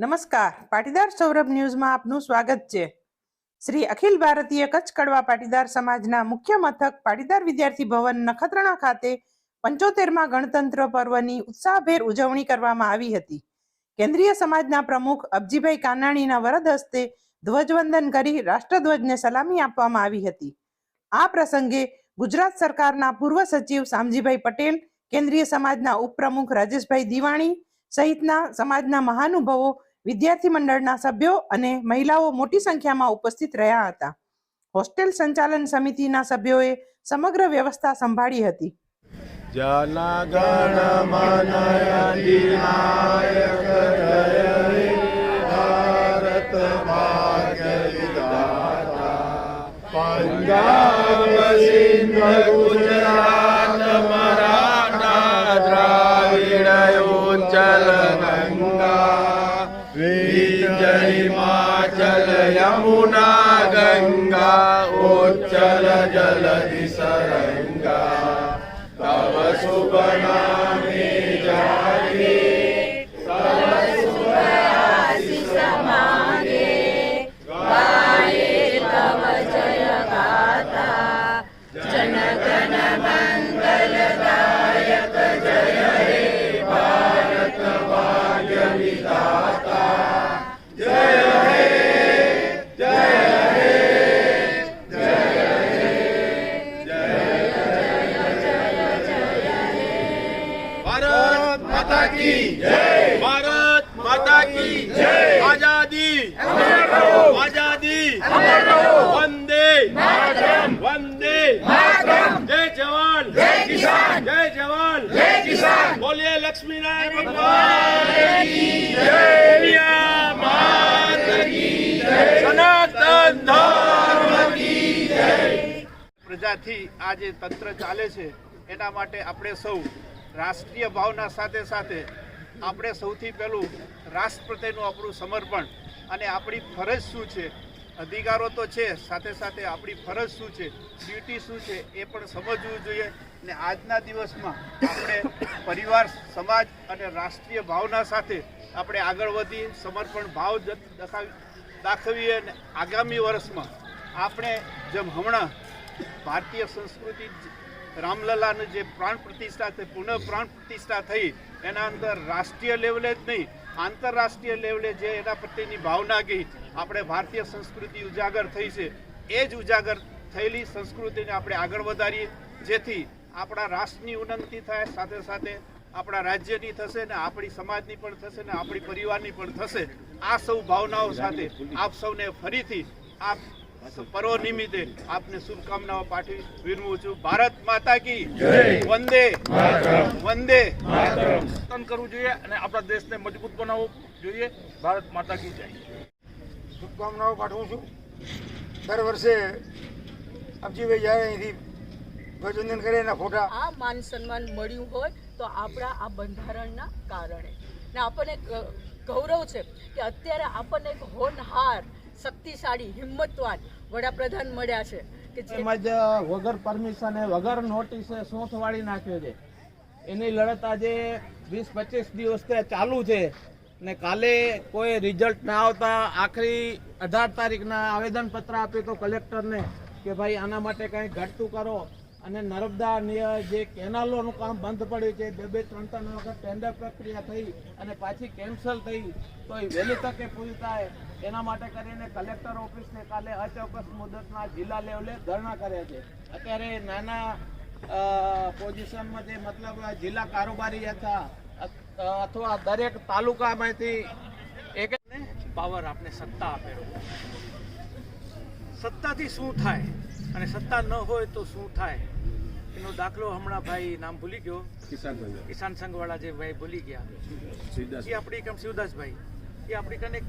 નમસ્કાર, પાટીદાર સૌરભ ન્યૂઝમાં આપનું સ્વાગત છે। શ્રી અખિલ ભારતીય કચ્છ કડવા પાટીદાર સમાજના મુખ્ય મથક પાટીદાર વિદ્યાર્થી ભવન નખત્રાણા ખાતે 75મા ગણતંત્ર પર્વની ઉત્સાહભેર ઉજવણી કરવામાં આવી હતી। કેન્દ્રીય સમાજના પ્રમુખ અબજીભાઈ કાનાણીના વરદ હસ્તે ધ્વજવંદન કરી રાષ્ટ્રધ્વજને સલામી આપવામાં આવી હતી। આ પ્રસંગે ગુજરાત સરકારના પૂર્વ સચિવ શામજીભાઈ પટેલ, કેન્દ્રીય સમાજના ઉપપ્રમુખ રાજેશભાઈ દિવાણી સહિતના સમાજના મહાનુભાવો, વિદ્યાર્થી મંડળના સભ્યો અને મહિલાઓ મોટી સંખ્યામાં ઉપસ્થિત રહ્યા હતા। હોસ્ટેલ સંચાલન સમિતિના સભ્યોએ સમગ્ર વ્યવસ્થા સંભાળી હતી। જન ગણ મન અધિનાયક જય હે ભારત ભાગ્ય વિધાતા પંજાબ સિંધ ગુજરાત મરાઠા દ્રાવિડ ઉચ્ચલ ગંગા વિજય હિમાચલ યમુના ગંગા ઉચ્ચલ જલધિ સરંગા तव शुभ नामे जागे तव शुभ आशीष मांगे गाये तव जय गाथा जन गण मंगलदायक जय हे भारत भाग्य विधाता जय हे जय हे भारत माता की जय, भारत माता की जय, आजादी आजादी वंदे वंदे जय जवान जय किसान जय जवान जय किसान बोलिए लक्ष्मी नारायण भगवान की जय माता की जय सनातन धर्म की जय। પ્રજાથી આ જે તંત્ર ચાલે છે એના માટે આપણે સૌ રાષ્ટ્રીય ભાવના સાથે સાથે આપણે સૌથી પહેલું રાષ્ટ્ર પ્રત્યેનું આપણું સમર્પણ અને આપણી ફરજ શું છે, અધિકારો તો છે, સાથે સાથે આપણી ફરજ શું છે, ડ્યુટી શું છે એ પણ સમજવું જોઈએ। ને આજના દિવસમાં આપણે પરિવાર, સમાજ અને રાષ્ટ્રીય ભાવના સાથે આપણે આગળ વધી સમર્પણ ભાવ દાખવીએ અને આગામી વર્ષમાં આપણે જેમ હમણાં ભારતીય સંસ્કૃતિ રામલલાની જે પ્રાણ પ્રતિષ્ઠા થઈ, પુનઃ પ્રાણ પ્રતિષ્ઠા થઈ, એના અંદર રાષ્ટ્રીય લેવલે જ નહીં આંતરરાષ્ટ્રીય લેવલે જે એના પ્રત્યેની ભાવના ગઈ, આપણે ભારતીય સંસ્કૃતિ ઉજાગર થઈ છે, એ જ ઉજાગર થયેલી સંસ્કૃતિને આપણે આગળ વધારીએ, જેથી આપણા રાષ્ટ્રની ઉન્નતિ થાય, સાથે સાથે આપણા રાજ્યની થશે ને આપણી સમાજની પણ થશે ને આપણી પરિવારની પણ થશે। આ સૌ ભાવનાઓ સાથે આપ સૌને ફરીથી આપ પર્વ નિમિત્તે આપને શુભકામનાઓ પાઠવી વિરમું છું। ભારત માતા કી જય, વંદે વંદે માતરમ કરવું જોઈએ અને આપણા દેશને મજબૂત બનાવવું જોઈએ। ભારત માતા કી જય। શુભકામનાઓ પાઠવું છું। દર વર્ષે અબજીભાઈ જાય અહીંથી ધ્વજવંદન કરે એના ફોટા આ માન સન્માન મળ્યું હોય તો આપણા આ બંધારણના કારણે ને આપણને ગૌરવ છે કે અત્યારે આપણને એક હોનહાર, શક્તિશાળી, હિંમતવાન વડાપ્રધાન મળ્યા છે કે તેમજ વગર પરમિશન વગર નોટિસે સોંથ વાળી નાખ્યો છે। એની લડત આજે 20-25 દિવસથી ચાલુ છે ને કાલે કોઈ રિઝલ્ટ ના આવતા આખરી 18 તારીખના આવેદનપત્ર આપ્યું તો કલેક્ટરને કે ભાઈ આના માટે કંઈ ઘટતું કરો। અને નર્મદા જે કેનાલોનું કામ બંધ પડ્યું છે, 2-3 વખત ટેન્ડર પ્રક્રિયા થઈ અને પાછી કેન્સલ થઈ, તો એ વહેલી તકે પૂરી થાય એના માટે કરીને કલેક્ટર ઓફિસને કાલે અચોક્કસ મુદતના જિલ્લા લેવલે ધરણા કર્યા છે। અત્યારે નાના પોઝિશનમાં જે મતલબ જિલ્લા કારોબારી હતા અથવા દરેક તાલુકામાંથી એક પાવર આપને સત્તા આપેલો, સત્તાથી શું થાય અને સત્તા ન હોય તો શું થાય એનો દાખલો હમણાં ભાઈ નામ ભૂલી ગયો, કિસાન સંઘવાળા જે ભાઈ ભૂલી ગયા, એ આપણી શિવદાસભાઈ, એ આપણી કને